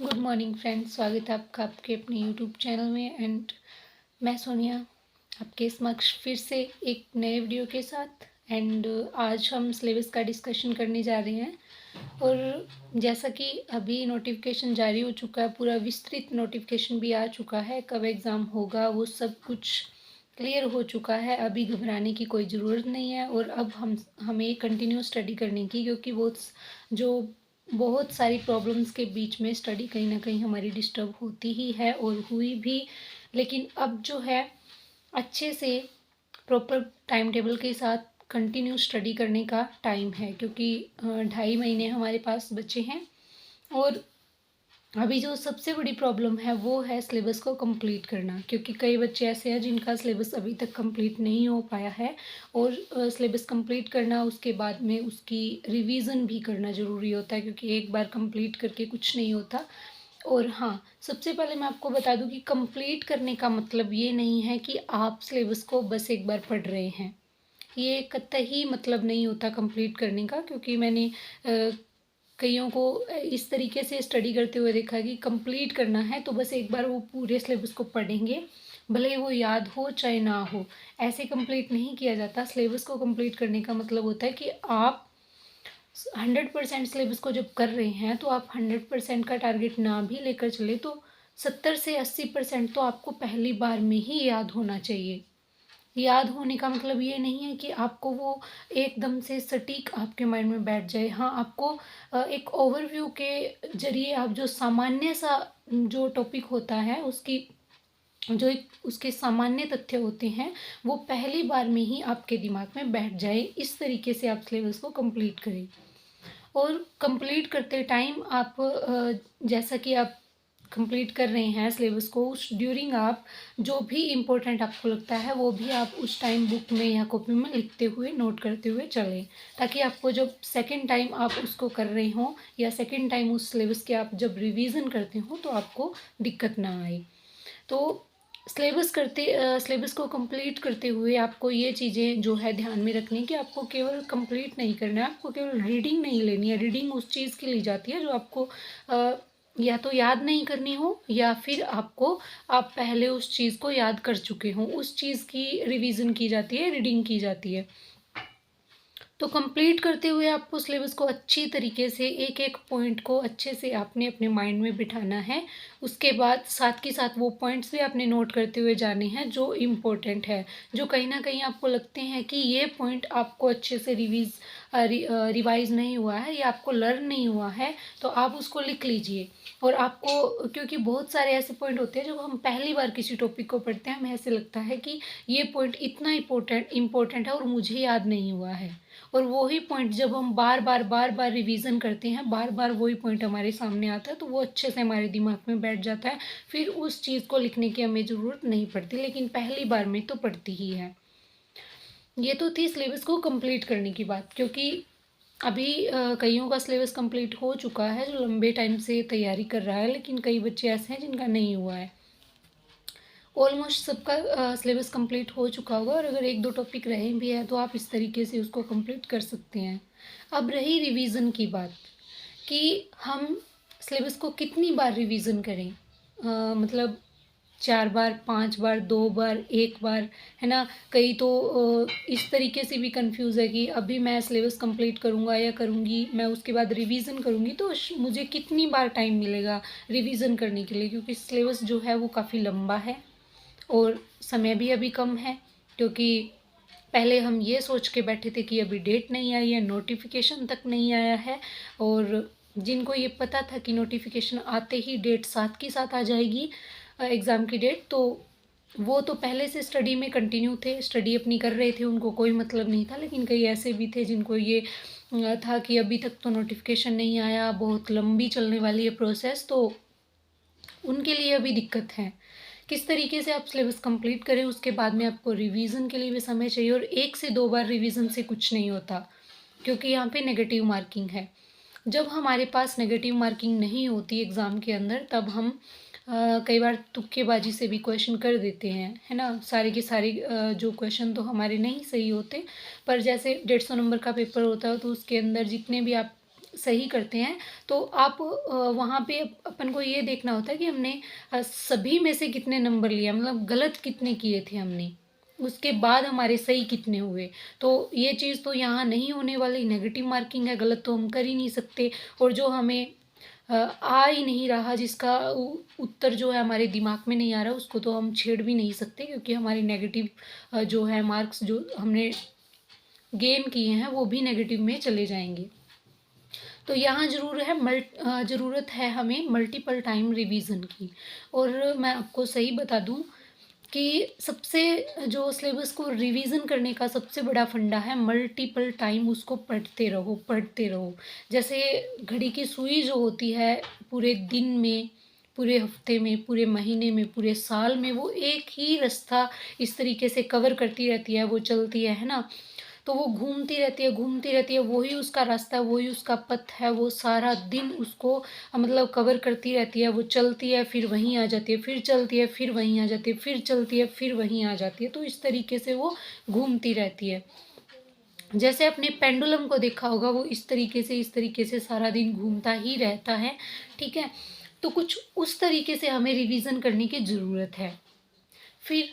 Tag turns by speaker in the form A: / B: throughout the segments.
A: Good morning friends, स्वागत है आपका आपके अपने यूट्यूब चैनल में। एंड मैं सोनिया आपके समक्ष फिर से एक नए वीडियो के साथ। एंड आज हम सिलेबस का डिस्कशन करने जा रहे हैं। और जैसा कि अभी नोटिफिकेशन जारी हो चुका है, पूरा विस्तृत नोटिफिकेशन भी आ चुका है, कब एग्ज़ाम होगा वो सब कुछ क्लियर हो चुका है। अभी घबराने की कोई ज़रूरत नहीं है। और अब हमें कंटिन्यू स्टडी करने की, क्योंकि जो बहुत सारी प्रॉब्लम्स के बीच में स्टडी कहीं ना कहीं हमारी डिस्टर्ब होती ही है और हुई भी। लेकिन अब जो है अच्छे से प्रॉपर टाइम टेबल के साथ कंटिन्यू स्टडी करने का टाइम है, क्योंकि 2.5 महीने हमारे पास बचे हैं। और अभी जो सबसे बड़ी प्रॉब्लम है वो है सिलेबस को कंप्लीट करना, क्योंकि कई बच्चे ऐसे हैं जिनका सिलेबस अभी तक कंप्लीट नहीं हो पाया है। और सिलेबस कंप्लीट करना, उसके बाद में उसकी रिवीजन भी करना ज़रूरी होता है, क्योंकि एक बार कंप्लीट करके कुछ नहीं होता। और हाँ, सबसे पहले मैं आपको बता दूं कि कंप्लीट करने का मतलब ये नहीं है कि आप सिलेबस को बस एक बार पढ़ रहे हैं। ये कतई मतलब नहीं होता कंप्लीट करने का, क्योंकि मैंने कईयों को इस तरीके से स्टडी करते हुए देखा है कि कंप्लीट करना है तो बस एक बार वो पूरे सिलेबस को पढ़ेंगे, भले ही वो याद हो चाहे ना हो। ऐसे कंप्लीट नहीं किया जाता। सिलेबस को कंप्लीट करने का मतलब होता है कि आप 100% सिलेबस को जब कर रहे हैं तो आप 100% का टारगेट ना भी लेकर चले तो 70 से 80% तो आपको पहली बार में ही याद होना चाहिए। याद होने का मतलब ये नहीं है कि आपको वो एकदम से सटीक आपके माइंड में बैठ जाए। हाँ, आपको एक ओवरव्यू के जरिए आप जो सामान्य सा जो टॉपिक होता है उसकी जो एक उसके सामान्य तथ्य होते हैं वो पहली बार में ही आपके दिमाग में बैठ जाए। इस तरीके से आप सिलेबस को कंप्लीट करें। और कंप्लीट करते टाइम आप जैसा कि आप कंप्लीट कर रहे हैं सिलेबस को, उस ड्यूरिंग आप जो भी इम्पोर्टेंट आपको लगता है वो भी आप उस टाइम बुक में या कॉपी में लिखते हुए नोट करते हुए चलें, ताकि आपको जब सेकंड टाइम आप उसको कर रहे हों या सेकंड टाइम उस सिलेबस के आप जब रिवीजन करते हो तो आपको दिक्कत ना आए। तो सिलेबस को कंप्लीट करते हुए आपको ये चीज़ें जो है ध्यान में रखनी कि आपको केवल कंप्लीट नहीं करना है, आपको केवल रीडिंग नहीं लेनी है। रीडिंग उस चीज़ की ली जाती है जो आपको या तो याद नहीं करनी हो, या फिर आप पहले उस चीज़ को याद कर चुके हों, उस चीज़ की रिवीजन की जाती है, रीडिंग की जाती है। तो कंप्लीट करते हुए आपको सिलेबस को अच्छी तरीके से एक एक पॉइंट को अच्छे से आपने अपने माइंड में बिठाना है। उसके बाद साथ के साथ वो पॉइंट्स भी आपने नोट करते हुए जाने हैं जो इम्पोर्टेंट है, जो कहीं ना कहीं आपको लगते हैं कि ये पॉइंट आपको अच्छे से रिवाइज नहीं हुआ है या आपको लर्न नहीं हुआ है, तो आप उसको लिख लीजिए। और आपको, क्योंकि बहुत सारे ऐसे पॉइंट होते हैं जब हम पहली बार किसी टॉपिक को पढ़ते हैं हमें ऐसे लगता है कि ये पॉइंट इतना इम्पोर्टेंट है और मुझे याद नहीं हुआ है। और वही पॉइंट जब हम बार बार रिवीजन करते हैं, बार बार वही पॉइंट हमारे सामने आता है तो वो अच्छे से हमारे दिमाग में बैठ जाता है। फिर उस चीज़ को लिखने की हमें ज़रूरत नहीं पड़ती, लेकिन पहली बार में तो पड़ती ही है। ये तो थी सिलेबस को कंप्लीट करने की बात, क्योंकि अभी कईयों का सिलेबस कंप्लीट हो चुका है जो लंबे टाइम से तैयारी कर रहा है, लेकिन कई बच्चे ऐसे हैं जिनका नहीं हुआ है। ऑलमोस्ट सबका सिलेबस कंप्लीट हो चुका होगा, और अगर एक दो टॉपिक रहे भी हैं तो आप इस तरीके से उसको कंप्लीट कर सकते हैं। अब रही रिवीजन की बात कि हम सिलेबस को कितनी बार रिवीजन करें। मतलब 4 बार, 5 बार, 2 बार, 1 बार, है ना। कई तो इस तरीके से भी कंफ्यूज है कि अभी मैं सिलेबस कंप्लीट करूँगा या करूँगी, मैं उसके बाद रिवीजन करूँगी तो मुझे कितनी बार टाइम मिलेगा रिवीजन करने के लिए, क्योंकि सिलेबस जो है वो काफ़ी लंबा है और समय भी अभी कम है। क्योंकि पहले हम ये सोच के बैठे थे कि अभी डेट नहीं आई है, नोटिफिकेशन तक नहीं आया है, और जिनको ये पता था कि नोटिफिकेशन आते ही डेट साथ की साथ आ जाएगी, एग्ज़ाम की डेट, तो वो तो पहले से स्टडी में कंटिन्यू थे, स्टडी अपनी कर रहे थे, उनको कोई मतलब नहीं था। लेकिन कई ऐसे भी थे जिनको ये था कि अभी तक तो नोटिफिकेशन नहीं आया, बहुत लंबी चलने वाली है प्रोसेस, तो उनके लिए अभी दिक्कत है। किस तरीके से आप सिलेबस कंप्लीट करें, उसके बाद में आपको रिवीजन के लिए भी समय चाहिए, और 1 से 2 बार रिवीजन से कुछ नहीं होता, क्योंकि यहाँ पे नेगेटिव मार्किंग है। जब हमारे पास नेगेटिव मार्किंग नहीं होती एग्ज़ाम के अंदर, तब हम कई बार तुक्केबाजी से भी क्वेश्चन कर देते हैं, है ना। सारे के सारे जो क्वेश्चन तो हमारे नहीं सही होते, पर जैसे 150 नंबर का पेपर होता है तो उसके अंदर जितने भी आप सही करते हैं तो आप वहाँ पे अपन को ये देखना होता है कि हमने सभी में से कितने नंबर लिया, मतलब गलत कितने किए थे हमने, उसके बाद हमारे सही कितने हुए। तो ये चीज़ तो यहाँ नहीं होने वाली, नेगेटिव मार्किंग है, गलत तो हम कर ही नहीं सकते। और जो हमें आ ही नहीं रहा, जिसका उत्तर जो है हमारे दिमाग में नहीं आ रहा, उसको तो हम छेड़ भी नहीं सकते, क्योंकि हमारे नेगेटिव जो है मार्क्स जो हमने गेन किए हैं वो भी नेगेटिव में चले जाएंगे। तो यहाँ ज़रूरत है हमें मल्टीपल टाइम रिवीजन की। और मैं आपको सही बता दूँ कि सबसे जो सिलेबस को रिवीजन करने का सबसे बड़ा फंडा है मल्टीपल टाइम उसको पढ़ते रहो। जैसे घड़ी की सुई जो होती है, पूरे दिन में, पूरे हफ्ते में, पूरे महीने में, पूरे साल में वो एक ही रास्ता इस तरीके से कवर करती रहती है, वो चलती है ना। तो वो घूमती रहती है, वही उसका रास्ता है, वही उसका पथ है, वो सारा दिन उसको मतलब कवर करती रहती है, वो चलती है फिर वहीं आ जाती है, फिर चलती है फिर वहीं आ जाती है, फिर चलती है फिर वहीं आ जाती है। तो इस तरीके से वो घूमती रहती है। जैसे अपने पेंडुलम को देखा होगा, वो इस तरीके से सारा दिन घूमता ही रहता है, ठीक है। तो कुछ उस तरीके से हमें रिवीजन करने की ज़रूरत है। फिर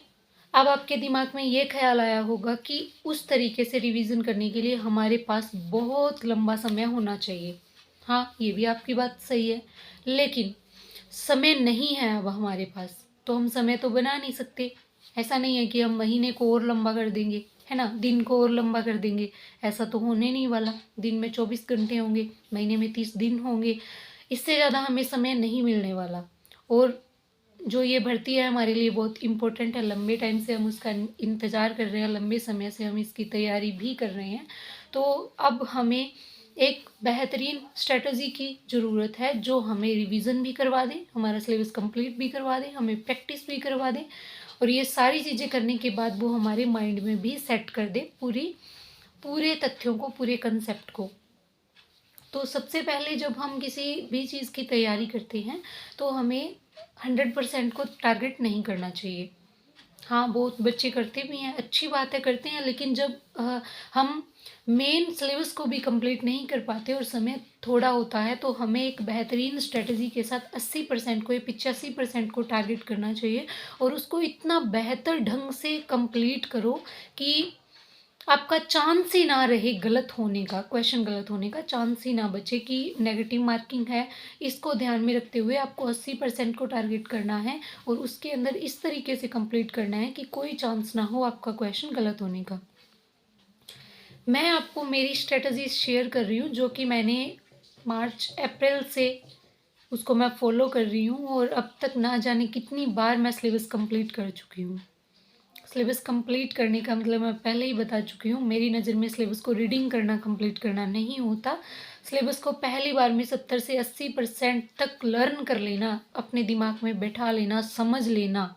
A: अब आपके दिमाग में ये ख्याल आया होगा कि उस तरीके से रिवीजन करने के लिए हमारे पास बहुत लंबा समय होना चाहिए। हाँ, ये भी आपकी बात सही है, लेकिन समय नहीं है अब हमारे पास, तो हम समय तो बना नहीं सकते। ऐसा नहीं है कि हम महीने को और लंबा कर देंगे, है ना, दिन को और लंबा कर देंगे, ऐसा तो होने नहीं वाला। दिन में 24 घंटे होंगे, महीने में 30 दिन होंगे, इससे ज़्यादा हमें समय नहीं मिलने वाला। और जो ये भर्ती है हमारे लिए बहुत इम्पोर्टेंट है, लंबे टाइम से हम उसका इंतज़ार कर रहे हैं, लंबे समय से हम इसकी तैयारी भी कर रहे हैं। तो अब हमें एक बेहतरीन स्ट्रेटजी की ज़रूरत है जो हमें रिवीजन भी करवा दे, हमारा सिलेबस कंप्लीट भी करवा दे, हमें प्रैक्टिस भी करवा दे, और ये सारी चीज़ें करने के बाद वो हमारे माइंड में भी सेट कर दे पूरे तथ्यों को, पूरे कंसेप्ट को। तो सबसे पहले जब हम किसी भी चीज़ की तैयारी करते हैं तो हमें 100% को टारगेट नहीं करना चाहिए। हाँ, बहुत बच्चे करते भी हैं, अच्छी बात है, करते हैं, लेकिन जब हम मेन सिलेबस को भी कंप्लीट नहीं कर पाते और समय थोड़ा होता है, तो हमें एक बेहतरीन स्ट्रेटजी के साथ 80% को या 85% को टारगेट करना चाहिए, और उसको इतना बेहतर ढंग से कंप्लीट करो कि आपका चांस ही ना रहे गलत होने का, क्वेश्चन गलत होने का चांस ही ना बचे कि नेगेटिव मार्किंग है। इसको ध्यान में रखते हुए आपको 80% को टारगेट करना है, और उसके अंदर इस तरीके से कंप्लीट करना है कि कोई चांस ना हो आपका क्वेश्चन गलत होने का। मैं आपको मेरी स्ट्रेटजी शेयर कर रही हूँ, जो कि मैंने मार्च अप्रैल से उसको मैं फॉलो कर रही हूँ, और अब तक ना जाने कितनी बार मैं सिलेबस कंप्लीट कर चुकी हूँ। सिलेबस कंप्लीट करने का मतलब मैं पहले ही बता चुकी हूँ, मेरी नज़र में सिलेबस को रीडिंग करना कंप्लीट करना नहीं होता। सिलेबस को पहली बार में 70 से 80% तक लर्न कर लेना, अपने दिमाग में बैठा लेना, समझ लेना,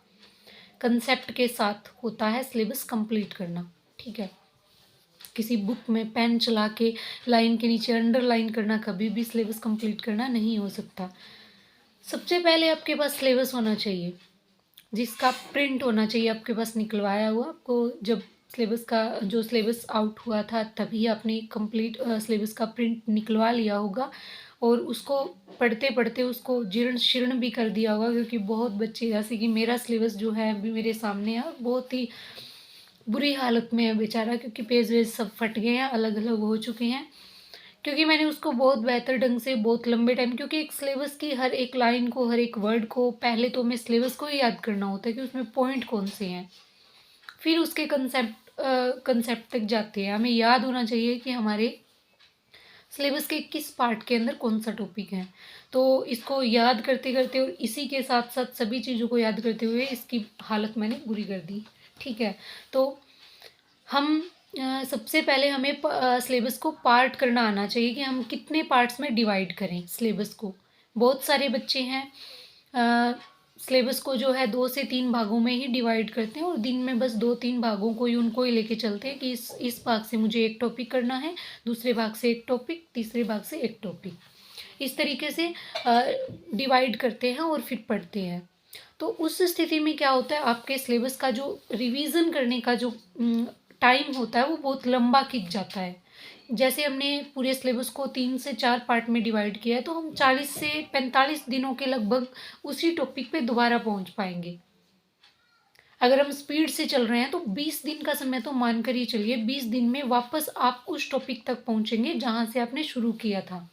A: कंसेप्ट के साथ होता है सिलेबस कंप्लीट करना, ठीक है। किसी बुक में पेन चला के लाइन के नीचे अंडरलाइन करना कभी भी सिलेबस कंप्लीट करना नहीं हो सकता। सबसे पहले आपके पास सिलेबस होना चाहिए, जिसका प्रिंट होना चाहिए आपके पास निकलवाया हुआ। आपको जब सिलेबस आउट हुआ था तभी आपने कंप्लीट सिलेबस का प्रिंट निकलवा लिया होगा, और उसको पढ़ते पढ़ते उसको जीर्ण शीर्ण भी कर दिया होगा, क्योंकि बहुत बच्चे, जैसे कि मेरा सिलेबस जो है अभी मेरे सामने है, बहुत ही बुरी हालत में है बेचारा, क्योंकि पेज वेज सब फट गए हैं, अलग अलग हो चुके हैं, क्योंकि मैंने उसको बहुत बेहतर ढंग से बहुत लंबे टाइम, क्योंकि एक सिलेबस की हर एक लाइन को, हर एक वर्ड को पहले तो हमें सिलेबस को ही याद करना होता है कि उसमें पॉइंट कौन से हैं, फिर उसके कंसेप्ट तक जाते हैं। हमें याद होना चाहिए कि हमारे सिलेबस के किस पार्ट के अंदर कौन सा टॉपिक है। तो इसको याद करते करते और इसी के साथ साथ सभी चीज़ों को याद करते हुए इसकी हालत मैंने बुरी कर दी, ठीक है। तो हम सबसे पहले हमें सिलेबस को पार्ट करना आना चाहिए कि हम कितने पार्ट्स में डिवाइड करें सिलेबस को। बहुत सारे बच्चे हैं सिलेबस को जो है 2 से 3 भागों में ही डिवाइड करते हैं, और दिन में बस 2-3 भागों को ही उनको ही लेके चलते हैं कि इस भाग से मुझे एक टॉपिक करना है, दूसरे भाग से एक टॉपिक, तीसरे भाग से एक टॉपिक, इस तरीके से डिवाइड करते हैं और फिर पढ़ते हैं। तो उस स्थिति में क्या होता है, आपके सिलेबस का जो रिवीजन करने का जो टाइम होता है वो बहुत लंबा खिंच जाता है। जैसे हमने पूरे सिलेबस को 3 से 4 पार्ट में डिवाइड किया है, तो हम 40 से 45 दिनों के लगभग उसी टॉपिक पे दोबारा पहुंच पाएंगे। अगर हम स्पीड से चल रहे हैं तो 20 दिन का समय तो मानकर ही चलिए, 20 दिन में वापस आप उस टॉपिक तक पहुंचेंगे जहां से आपने शुरू किया था।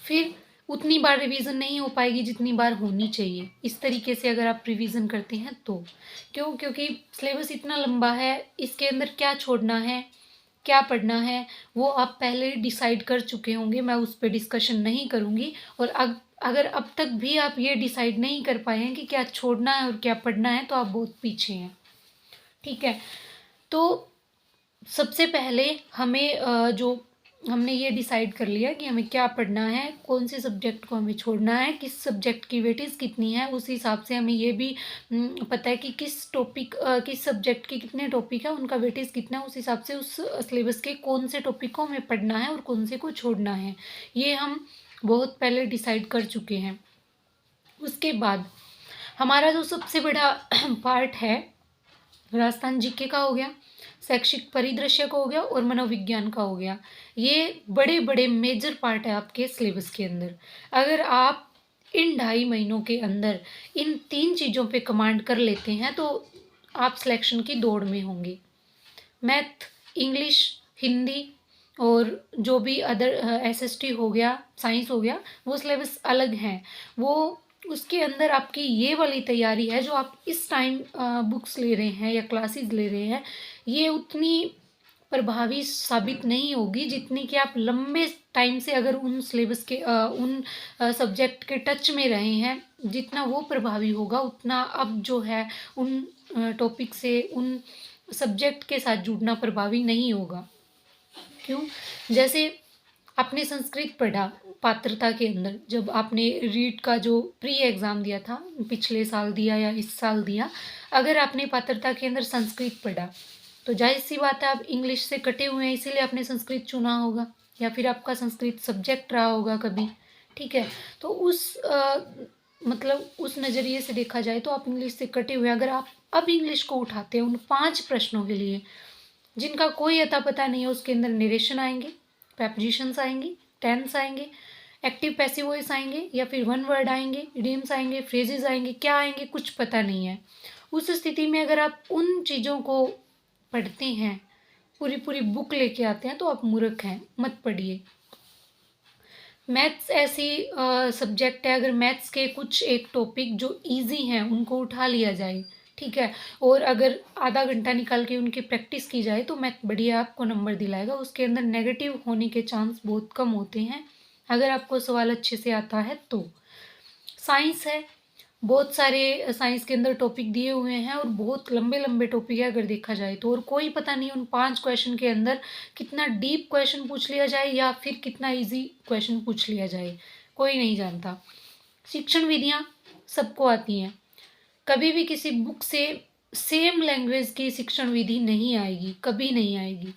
A: फिर उतनी बार रिवीजन नहीं हो पाएगी जितनी बार होनी चाहिए। इस तरीके से अगर आप रिवीजन करते हैं तो क्योंकि सिलेबस इतना लंबा है, इसके अंदर क्या छोड़ना है, क्या पढ़ना है, वो आप पहले डिसाइड कर चुके होंगे। मैं उस पर डिस्कशन नहीं करूँगी। और अगर अब तक भी आप ये डिसाइड नहीं कर पाए हैं कि क्या छोड़ना है और क्या पढ़ना है, तो आप बहुत पीछे हैं। ठीक है, तो सबसे पहले हमें जो हमने ये डिसाइड कर लिया कि हमें क्या पढ़ना है, कौन से सब्जेक्ट को हमें छोड़ना है, किस सब्जेक्ट की वेटेज कितनी है, उस हिसाब से हमें ये भी पता है कि किस सब्जेक्ट के कितने टॉपिक है, उनका वेटेज कितना है। उस हिसाब से उस सिलेबस के कौन से टॉपिक को हमें पढ़ना है और कौन से को छोड़ना है, ये हम बहुत पहले डिसाइड कर चुके हैं। उसके बाद हमारा जो सबसे बड़ा पार्ट है, राजस्थान जीके का हो गया, शैक्षिक परिदृश्य का हो गया और मनोविज्ञान का हो गया। ये बड़े बड़े मेजर पार्ट है आपके सिलेबस के अंदर। अगर आप इन 2.5 महीनों के अंदर इन 3 चीज़ों पे कमांड कर लेते हैं तो आप सिलेक्शन की दौड़ में होंगे। मैथ, इंग्लिश, हिंदी और जो भी अदर एसएसटी हो गया, साइंस हो गया, वो सिलेबस अलग हैं। वो उसके अंदर आपकी ये वाली तैयारी है जो आप इस टाइम बुक्स ले रहे हैं या क्लासेस ले रहे हैं, ये उतनी प्रभावी साबित नहीं होगी जितनी कि आप लंबे टाइम से अगर उन सिलेबस के उन सब्जेक्ट के टच में रहे हैं, जितना वो प्रभावी होगा उतना अब जो है उन टॉपिक से उन सब्जेक्ट के साथ जुड़ना प्रभावी नहीं होगा। क्यों? जैसे आपने संस्कृत पढ़ा पात्रता के अंदर, जब आपने रीट का जो प्री एग्ज़ाम दिया था, पिछले साल दिया या इस साल दिया, अगर आपने पात्रता के अंदर संस्कृत पढ़ा तो जाहिर सी बात है आप इंग्लिश से कटे हुए हैं, इसीलिए आपने संस्कृत चुना होगा या फिर आपका संस्कृत सब्जेक्ट रहा होगा कभी। ठीक है, तो मतलब उस नज़रिए से देखा जाए तो आप इंग्लिश से कटे हुए हैं। अगर आप अब इंग्लिश को उठाते हैं उन 5 प्रश्नों के लिए जिनका कोई अता पता नहीं है, उसके अंदर नरेशन आएंगे, प्रेपोजिशंस आएंगी, टेंस आएंगे, एक्टिव पैसिव वॉइस आएंगे या फिर वन वर्ड आएंगे, इडियम्स आएंगे, फ्रेजेस आएंगे, क्या आएंगे कुछ पता नहीं है। उस स्थिति में अगर आप उन चीज़ों को पढ़ते हैं, पूरी पूरी बुक लेके आते हैं, तो आप मूर्ख हैं, मत पढ़िए। मैथ्स ऐसी सब्जेक्ट है, अगर मैथ्स के कुछ एक टॉपिक जो इजी हैं उनको उठा लिया जाए, ठीक है, और अगर आधा घंटा निकाल के उनकी प्रैक्टिस की जाए तो मैथ बढ़िया आपको नंबर दिलाएगा। उसके अंदर नेगेटिव होने के चांस बहुत कम होते हैं अगर आपको सवाल अच्छे से आता है तो। साइंस है, बहुत सारे साइंस के अंदर टॉपिक दिए हुए हैं और बहुत लंबे लंबे टॉपिक है अगर देखा जाए तो, और कोई पता नहीं उन 5 क्वेश्चन के अंदर कितना डीप क्वेश्चन पूछ लिया जाए या फिर कितना इजी क्वेश्चन पूछ लिया जाए, कोई नहीं जानता। शिक्षण विधियाँ सबको आती हैं, कभी भी किसी बुक से सेम लैंग्वेज की शिक्षण विधि नहीं आएगी, कभी नहीं आएगी।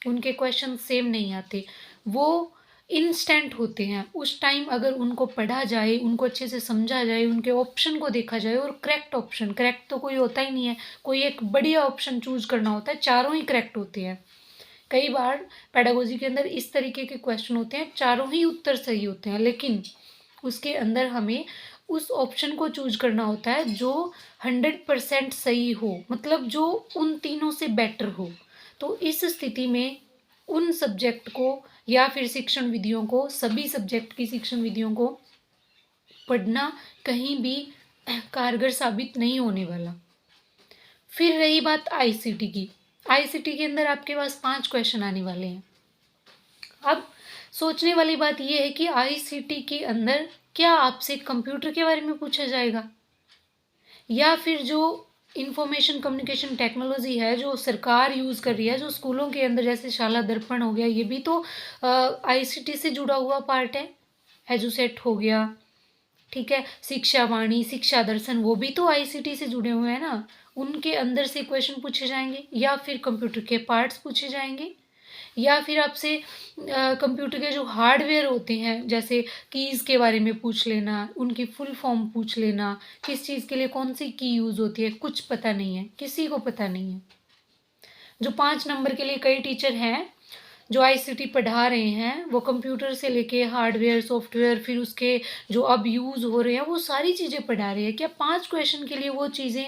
A: उनके क्वेश्चन सेम नहीं आते, वो इंस्टेंट होते हैं। उस टाइम अगर उनको पढ़ा जाए, उनको अच्छे से समझा जाए, उनके ऑप्शन को देखा जाए, और करेक्ट ऑप्शन, करेक्ट तो कोई होता ही नहीं है, कोई एक बढ़िया ऑप्शन चूज करना होता है, चारों ही करेक्ट होते हैं। कई बार पेडागोजी के अंदर इस तरीके के क्वेश्चन होते हैं, चारों ही उत्तर सही होते हैं, लेकिन उसके अंदर हमें उस ऑप्शन को चूज करना होता है जो 100% सही हो, मतलब जो उन तीनों से बेटर हो। तो इस स्थिति में उन सब्जेक्ट को या फिर शिक्षण विधियों को, सभी सब्जेक्ट की शिक्षण विधियों को पढ़ना कहीं भी कारगर साबित नहीं होने वाला। फिर रही बात आईसीटी की, आईसीटी के अंदर आपके पास 5 क्वेश्चन आने वाले हैं। अब सोचने वाली बात यह है कि आईसीटी के अंदर क्या आपसे कंप्यूटर के बारे में पूछा जाएगा, या फिर जो इंफॉर्मेशन कम्युनिकेशन टेक्नोलॉजी है जो सरकार यूज़ कर रही है, जो स्कूलों के अंदर जैसे शाला दर्पण हो गया, ये भी तो आईसीटी से जुड़ा हुआ पार्ट है। एजुसेट हो गया, ठीक है, शिक्षा वाणी, शिक्षा दर्शन, वो भी तो आईसीटी से जुड़े हुए हैं ना। उनके अंदर से क्वेश्चन पूछे जाएंगे या फिर कंप्यूटर के पार्ट्स पूछे जाएंगे, या फिर आपसे कंप्यूटर के जो हार्डवेयर होते हैं जैसे कीज़ के बारे में पूछ लेना, उनकी फुल फॉर्म पूछ लेना, किस चीज़ के लिए कौन सी की यूज़ होती है, कुछ पता नहीं है, किसी को पता नहीं है। जो 5 नंबर के लिए कई टीचर हैं जो आईसीटी पढ़ा रहे हैं वो कंप्यूटर से लेके हार्डवेयर, सॉफ्टवेयर, फिर उसके जो अब यूज़ हो रहे हैं वो सारी चीज़ें पढ़ा रहे हैं। क्या 5 क्वेश्चन के लिए वो चीज़ें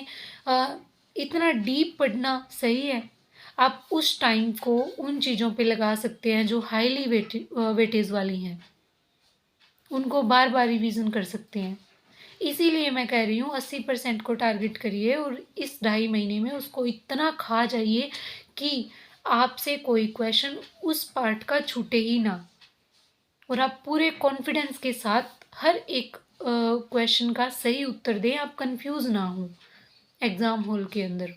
A: इतना डीप पढ़ना सही है? आप उस टाइम को उन चीज़ों पे लगा सकते हैं जो हाईली वेटेज वाली हैं। उनको बार-बार रिवीज़न कर सकते हैं। इसीलिए मैं कह रही हूँ 80% को टारगेट करिए और इस 2.5 महीने में उसको इतना खा जाइए कि आपसे कोई क्वेश्चन उस पार्ट का छूटे ही ना, और आप पूरे कॉन्फिडेंस के साथ हर एक क्वेश्चन का सही उत्तर दें, आप कंफ्यूज ना हो एग्ज़ाम हॉल के अंदर।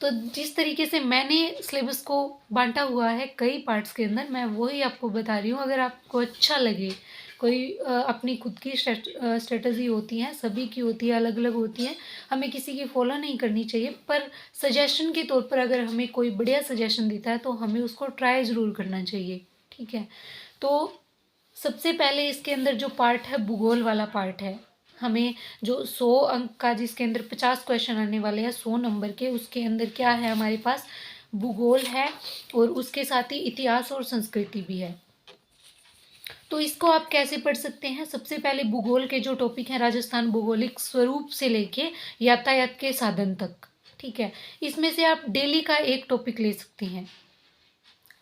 A: तो जिस तरीके से मैंने सिलेबस को बांटा हुआ है कई पार्ट्स के अंदर, मैं वही आपको बता रही हूँ। अगर आपको अच्छा लगे, कोई अपनी खुद की स्ट्रेटजी होती है, सभी की होती है, अलग अलग होती है, हमें किसी की फॉलो नहीं करनी चाहिए, पर सजेशन के तौर पर अगर हमें कोई बढ़िया सजेशन देता है तो हमें उसको ट्राई ज़रूर करना चाहिए। ठीक है, तो सबसे पहले इसके अंदर जो पार्ट है, भूगोल वाला पार्ट है। हमें जो 100 अंक का, जिसके अंदर 50 क्वेश्चन आने वाले हैं 100 नंबर के, उसके अंदर क्या है हमारे पास, भूगोल है और उसके साथ ही इतिहास और संस्कृति भी है। तो इसको आप कैसे पढ़ सकते हैं? सबसे पहले भूगोल के जो टॉपिक हैं, राजस्थान भौगोलिक स्वरूप से लेके यातायात के साधन तक। ठीक है, इसमें से आप डेली का एक टॉपिक ले सकते हैं।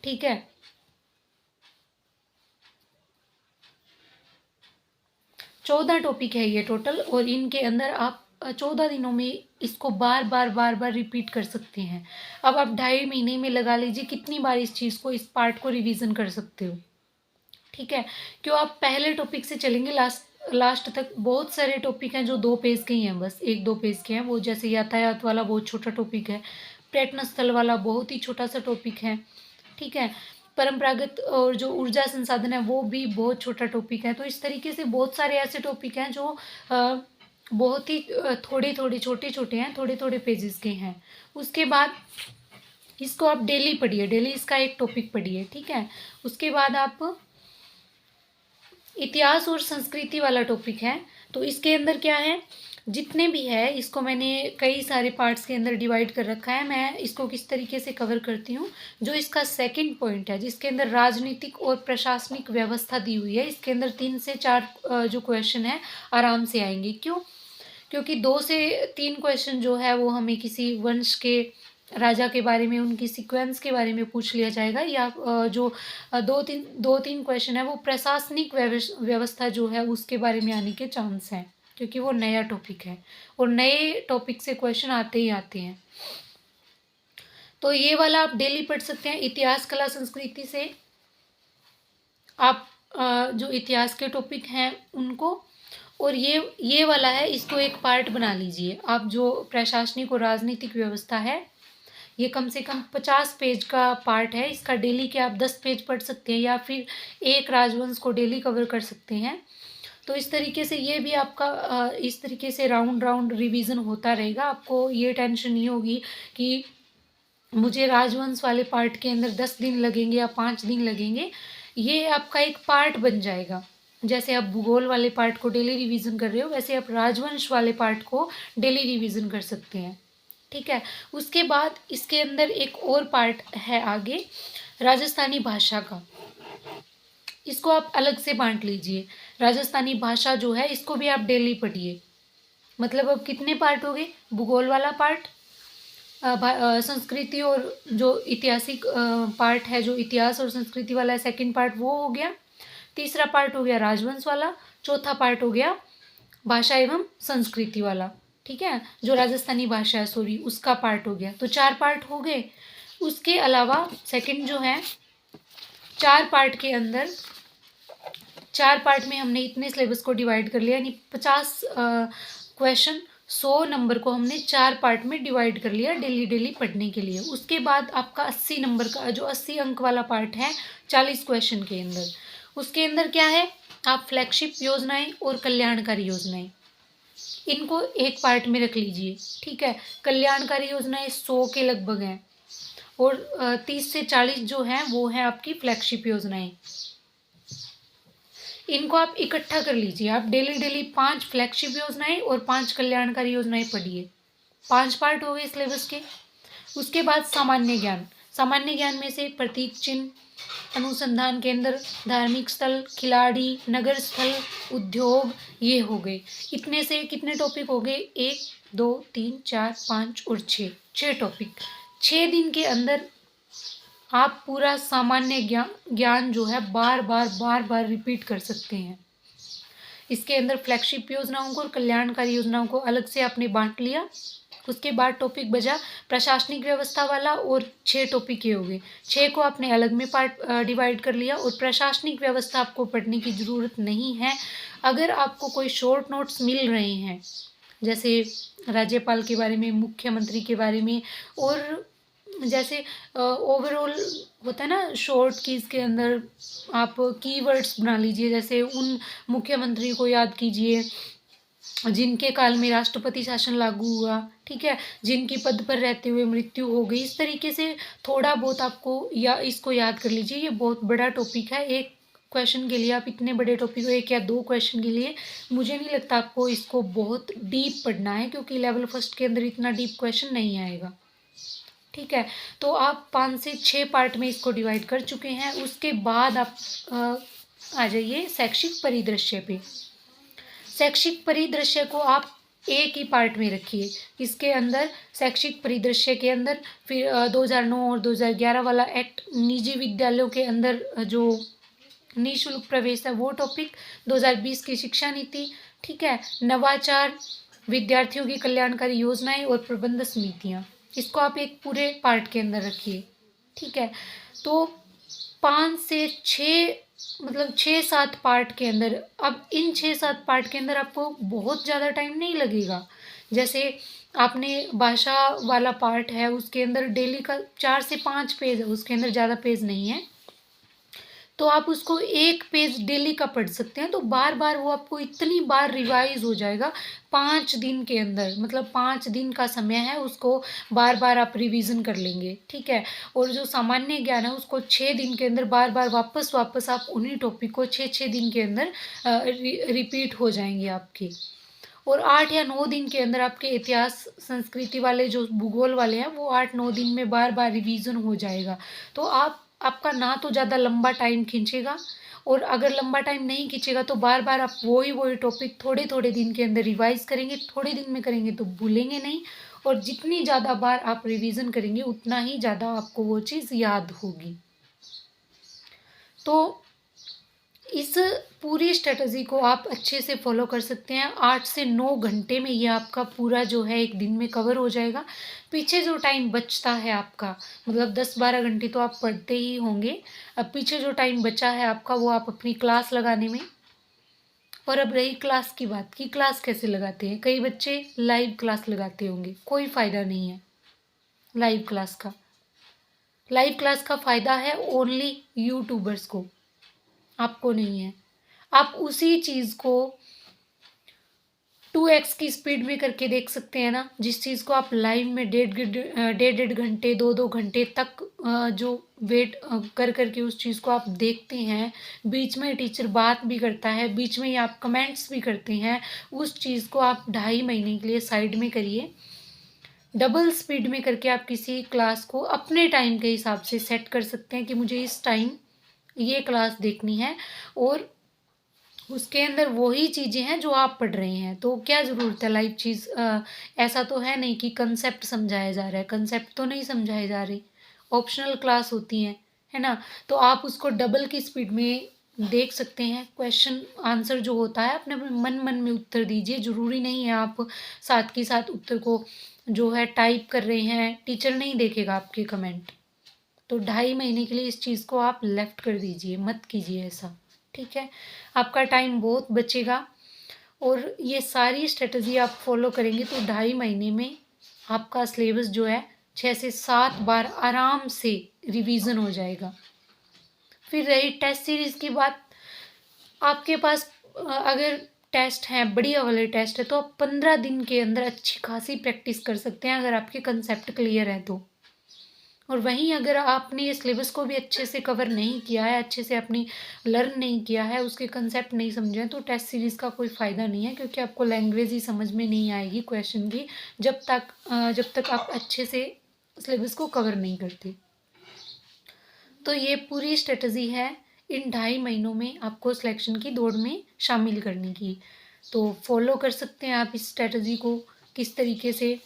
A: ठीक है, 14 टॉपिक है ये टोटल, और इनके अंदर आप 14 दिनों में इसको बार बार बार बार रिपीट कर सकते हैं। अब आप 2.5 महीने में लगा लीजिए कितनी बार इस चीज़ को, इस पार्ट को रिवीजन कर सकते हो। ठीक है, क्यों आप पहले टॉपिक से चलेंगे लास्ट लास्ट तक। बहुत सारे टॉपिक हैं जो 2 पेज के ही हैं, बस 1-2 पेज के हैं वो, जैसे यातायात वाला बहुत छोटा टॉपिक है, पर्यटन स्थल वाला बहुत ही छोटा सा टॉपिक है। ठीक है, परंपरागत और जो ऊर्जा संसाधन है वो भी बहुत छोटा टॉपिक है। तो इस तरीके से बहुत सारे ऐसे टॉपिक हैं जो बहुत ही थोड़े थोड़े छोटे छोटे हैं, थोड़े थोड़े पेजेस के हैं। उसके बाद इसको आप डेली पढ़िए, डेली इसका एक टॉपिक पढ़िए। ठीक है, उसके बाद आप इतिहास और संस्कृति वाला टॉपिक है, तो इसके अंदर क्या है, जितने भी है इसको मैंने कई सारे पार्ट्स के अंदर डिवाइड कर रखा है। मैं इसको किस तरीके से कवर करती हूँ, जो इसका सेकंड पॉइंट है, जिसके अंदर राजनीतिक और प्रशासनिक व्यवस्था दी हुई है, इसके अंदर 3 से 4 जो क्वेश्चन है आराम से आएंगे। क्यों? क्योंकि 2 से 3 क्वेश्चन जो है वो हमें किसी वंश के राजा के बारे में, उनकी सीक्वेंस के बारे में पूछ लिया जाएगा, या जो 2-3 क्वेश्चन है वो प्रशासनिक व्यवस्था जो है उसके बारे में आने के चांस हैं, क्योंकि वो नया टॉपिक है और नए टॉपिक से क्वेश्चन आते ही आते हैं। तो ये वाला आप डेली पढ़ सकते हैं। इतिहास कला संस्कृति से आप जो इतिहास के टॉपिक हैं उनको, और ये वाला है, इसको एक पार्ट बना लीजिए आप। जो प्रशासनिक और राजनीतिक व्यवस्था है, ये कम से कम 50 पेज का पार्ट है। इसका डेली के आप 10 पेज पढ़ सकते हैं, या फिर एक राजवंश को डेली कवर कर सकते हैं। तो इस तरीके से ये भी आपका इस तरीके से राउंड राउंड रिवीजन होता रहेगा। आपको ये टेंशन नहीं होगी कि मुझे राजवंश वाले पार्ट के अंदर 10 दिन लगेंगे या 5 दिन लगेंगे। ये आपका एक पार्ट बन जाएगा। जैसे आप भूगोल वाले पार्ट को डेली रिवीजन कर रहे हो, वैसे आप राजवंश वाले पार्ट को डेली रिवीजन कर सकते हैं। ठीक है, उसके बाद इसके अंदर एक और पार्ट है आगे, राजस्थानी भाषा का। इसको आप अलग से बांट लीजिए। राजस्थानी भाषा जो है इसको भी आप डेली पढ़िए। मतलब अब कितने पार्ट हो गए? भूगोल वाला पार्ट, संस्कृति और जो ऐतिहासिक पार्ट है, जो इतिहास और संस्कृति वाला है, सेकंड पार्ट वो हो गया। तीसरा पार्ट हो गया राजवंश वाला। चौथा पार्ट हो गया भाषा एवं संस्कृति वाला। ठीक है, जो राजस्थानी भाषा है, सॉरी, उसका पार्ट हो गया। तो 4 पार्ट हो गए। उसके अलावा सेकंड जो है, 4 पार्ट के अंदर, 4 पार्ट में हमने इतने सिलेबस को डिवाइड कर लिया, यानी 50 क्वेश्चन 100 नंबर को हमने 4 पार्ट में डिवाइड कर लिया डेली डेली पढ़ने के लिए। उसके बाद आपका 80 नंबर का जो 80 अंक वाला पार्ट है 40 क्वेश्चन के अंदर, उसके अंदर क्या है, आप फ्लैगशिप योजनाएं और कल्याणकारी योजनाएं, इनको एक पार्ट में रख लीजिए। ठीक है, कल्याणकारी योजनाएं 100 के लगभग हैं, और 30 से 40 जो हैं वो हैं आपकी फ्लैगशिप योजनाएं। इनको आप इकट्ठा कर लीजिए। आप डेली डेली 5 फ्लैगशिप योजनाएं और 5 कल्याणकारी योजनाएं पढ़िए। 5 पार्ट हो गए सिलेबस के। उसके बाद सामान्य ज्ञान। सामान्य ज्ञान में से प्रतीक चिन्ह, अनुसंधान केंद्र, धार्मिक स्थल, खिलाड़ी, नगर स्थल, उद्योग, ये हो गए। इतने से कितने टॉपिक हो गए? 1 2 3 4 5 और 6 टॉपिक। 6 दिन के अंदर आप पूरा सामान्य ज्ञान जो है बार बार रिपीट कर सकते हैं। इसके अंदर फ्लैगशिप योजनाओं को और कल्याणकारी योजनाओं को अलग से आपने बांट लिया। उसके बाद टॉपिक बचा प्रशासनिक व्यवस्था वाला, और 6 टॉपिक ये हो गए। 6 को आपने अलग में पार्ट डिवाइड कर लिया, और प्रशासनिक व्यवस्था आपको पढ़ने की ज़रूरत नहीं है। अगर आपको कोई शॉर्ट नोट्स मिल रहे हैं, जैसे राज्यपाल के बारे में, मुख्यमंत्री के बारे में, और जैसे ओवरऑल होता है ना शॉर्ट की, इसके अंदर आप कीवर्ड्स बना लीजिए, जैसे उन मुख्यमंत्री को याद कीजिए जिनके काल में राष्ट्रपति शासन लागू हुआ, ठीक है, जिनकी पद पर रहते हुए मृत्यु हो गई। इस तरीके से थोड़ा बहुत आपको या इसको याद कर लीजिए। ये बहुत बड़ा टॉपिक है, एक क्वेश्चन के लिए आप इतने बड़े टॉपिक को 1 या 2 क्वेश्चन के लिए, मुझे नहीं लगता आपको इसको बहुत डीप पढ़ना है, क्योंकि लेवल फर्स्ट के अंदर इतना डीप क्वेश्चन नहीं आएगा। ठीक है, तो आप 5 से 6 पार्ट में इसको डिवाइड कर चुके हैं। उसके बाद आप आ जाइए शैक्षिक परिदृश्य पे। शैक्षिक परिदृश्य को आप एक ही पार्ट में रखिए। इसके अंदर शैक्षिक परिदृश्य के अंदर फिर 2009 और 2011 वाला एक्ट, निजी विद्यालयों के अंदर जो निःशुल्क प्रवेश है वो टॉपिक, 2020 की शिक्षा नीति, ठीक है, नवाचार, विद्यार्थियों की कल्याणकारी योजनाएं और प्रबंध समितियाँ, इसको आप एक पूरे पार्ट के अंदर रखिए। ठीक है, तो 5 से 6 मतलब 6-7 पार्ट के अंदर, अब इन 6-7 पार्ट के अंदर आपको बहुत ज़्यादा टाइम नहीं लगेगा। जैसे आपने भाषा वाला पार्ट है, उसके अंदर डेली का 4 से 5 पेज है, उसके अंदर ज़्यादा पेज नहीं है, तो आप उसको 1 पेज डेली का पढ़ सकते हैं। तो बार बार वो आपको इतनी बार रिवाइज हो जाएगा 5 दिन के अंदर, मतलब 5 दिन का समय है, उसको बार बार आप रिवीजन कर लेंगे। ठीक है, और जो सामान्य ज्ञान है उसको 6 दिन के अंदर बार बार वापस आप उन्हीं टॉपिक को 6-6 दिन के अंदर रिपीट हो जाएंगे आपके। और 8 या 9 दिन के अंदर आपके इतिहास संस्कृति वाले जो भूगोल वाले हैं वो 8-9 दिन में बार बार रिवीजन हो जाएगा। तो आपका ना तो ज़्यादा लंबा टाइम खींचेगा, और अगर लंबा टाइम नहीं खींचेगा तो बार बार आप वही टॉपिक थोड़े थोड़े दिन के अंदर रिवाइज करेंगे। थोड़े दिन में करेंगे तो भूलेंगे नहीं, और जितनी ज़्यादा बार आप रिवीजन करेंगे उतना ही ज़्यादा आपको वो चीज़ याद होगी। तो इस पूरी स्ट्रेटजी को आप अच्छे से फॉलो कर सकते हैं। 8 से 9 घंटे में ये आपका पूरा जो है एक दिन में कवर हो जाएगा। पीछे जो टाइम बचता है आपका, मतलब 10-12 घंटे तो आप पढ़ते ही होंगे। अब पीछे जो टाइम बचा है आपका वो आप अपनी क्लास लगाने में। और अब रही क्लास की बात, कि क्लास कैसे लगाते हैं। कई बच्चे लाइव क्लास लगाते होंगे, कोई फ़ायदा नहीं है लाइव क्लास का। लाइव क्लास का फ़ायदा है ओनली यूट्यूबर्स को, आपको नहीं है। आप उसी चीज़ को 2x की स्पीड में करके देख सकते हैं ना, जिस चीज़ को आप लाइव में डेढ़ घंटे 2-2 घंटे तक जो वेट कर करके उस चीज़ को आप देखते हैं, बीच में टीचर बात भी करता है, बीच में ही आप कमेंट्स भी करते हैं, उस चीज़ को आप 2.5 महीने के लिए साइड में करिए। डबल स्पीड में करके आप किसी क्लास को अपने टाइम के हिसाब से सेट कर सकते हैं कि मुझे इस टाइम ये क्लास देखनी है, और उसके अंदर वही चीज़ें हैं जो आप पढ़ रहे हैं। तो क्या ज़रूरत है लाइव चीज़, ऐसा तो है नहीं कि कंसेप्ट समझाया जा रहा है, कंसेप्ट तो नहीं समझाए जा रहे, ऑप्शनल क्लास होती हैं, है ना। तो आप उसको डबल की स्पीड में देख सकते हैं। क्वेश्चन आंसर जो होता है अपने अपने मन में उत्तर दीजिए। ज़रूरी नहीं है आप साथ के साथ उत्तर को जो है टाइप कर रहे हैं, टीचर नहीं देखेगा आपके कमेंट। तो 2.5 महीने के लिए इस चीज़ को आप लेफ्ट कर दीजिए, मत कीजिए ऐसा। ठीक है, आपका टाइम बहुत बचेगा, और ये सारी स्ट्रेटजी आप फॉलो करेंगे तो 2.5 महीने में आपका सिलेबस जो है 6 से 7 बार आराम से रिवीजन हो जाएगा। फिर रही टेस्ट सीरीज़ की बात, आपके पास अगर टेस्ट हैं, बढ़िया वाले टेस्ट है, तो आप 15 दिन के अंदर अच्छी खासी प्रैक्टिस कर सकते हैं अगर आपके कंसेप्ट क्लियर है तो। और वहीं अगर आपने ये सिलेबस को भी अच्छे से कवर नहीं किया है, अच्छे से अपनी लर्न नहीं किया है, उसके कंसेप्ट नहीं समझे हैं, तो टेस्ट सीरीज़ का कोई फ़ायदा नहीं है, क्योंकि आपको लैंग्वेज ही समझ में नहीं आएगी क्वेश्चन की, जब तक आप अच्छे से सिलेबस को कवर नहीं करते। तो ये पूरी स्ट्रेटजी है इन 2.5 महीनों में आपको सिलेक्शन की दौड़ में शामिल करने की। तो फॉलो कर सकते हैं आप इस स्ट्रेटजी को किस तरीके से।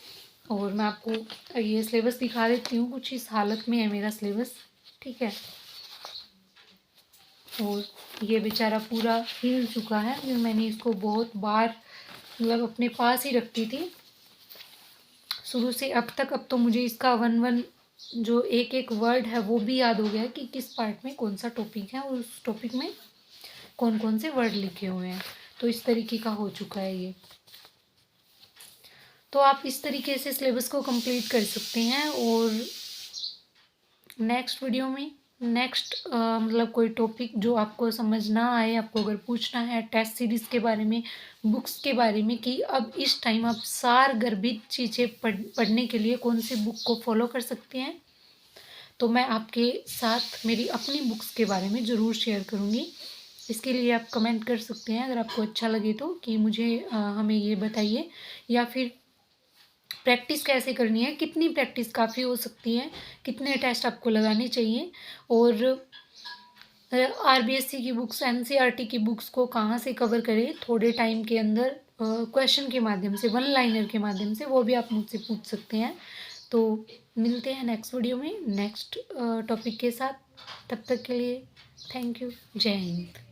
A: और मैं आपको ये सिलेबस दिखा देती हूँ, कुछ इस हालत में है मेरा सिलेबस, ठीक है। और ये बेचारा पूरा हिल चुका है, फिर मैंने इसको बहुत बार मतलब अपने पास ही रखती थी शुरू से अब तक। अब तो मुझे इसका वन वन जो एक एक वर्ड है वो भी याद हो गया कि किस पार्ट में कौन सा टॉपिक है और उस टॉपिक में कौन कौन से वर्ड लिखे हुए हैं। तो इस तरीके का हो चुका है ये। तो आप इस तरीके से सिलेबस को कंप्लीट कर सकते हैं। और नेक्स्ट वीडियो में नेक्स्ट मतलब कोई टॉपिक जो आपको समझ ना आए, आपको अगर पूछना है टेस्ट सीरीज़ के बारे में, बुक्स के बारे में कि अब इस टाइम आप सार गर्भित चीज़ें पढ़ने के लिए कौन सी बुक को फॉलो कर सकते हैं, तो मैं आपके साथ मेरी अपनी बुक्स के बारे में ज़रूर शेयर करूँगी। इसके लिए आप कमेंट कर सकते हैं अगर आपको अच्छा लगे तो, कि मुझे हमें ये बताइए, या फिर प्रैक्टिस कैसे करनी है, कितनी प्रैक्टिस काफ़ी हो सकती है, कितने टेस्ट आपको लगाने चाहिए, और आरबीएससी की बुक्स, एनसीईआरटी की बुक्स को कहाँ से कवर करें थोड़े टाइम के अंदर, क्वेश्चन के माध्यम से, वन लाइनर के माध्यम से, वो भी आप मुझसे पूछ सकते हैं। तो मिलते हैं नेक्स्ट वीडियो में नेक्स्ट टॉपिक के साथ। तब तक के लिए थैंक यू। जय हिंद।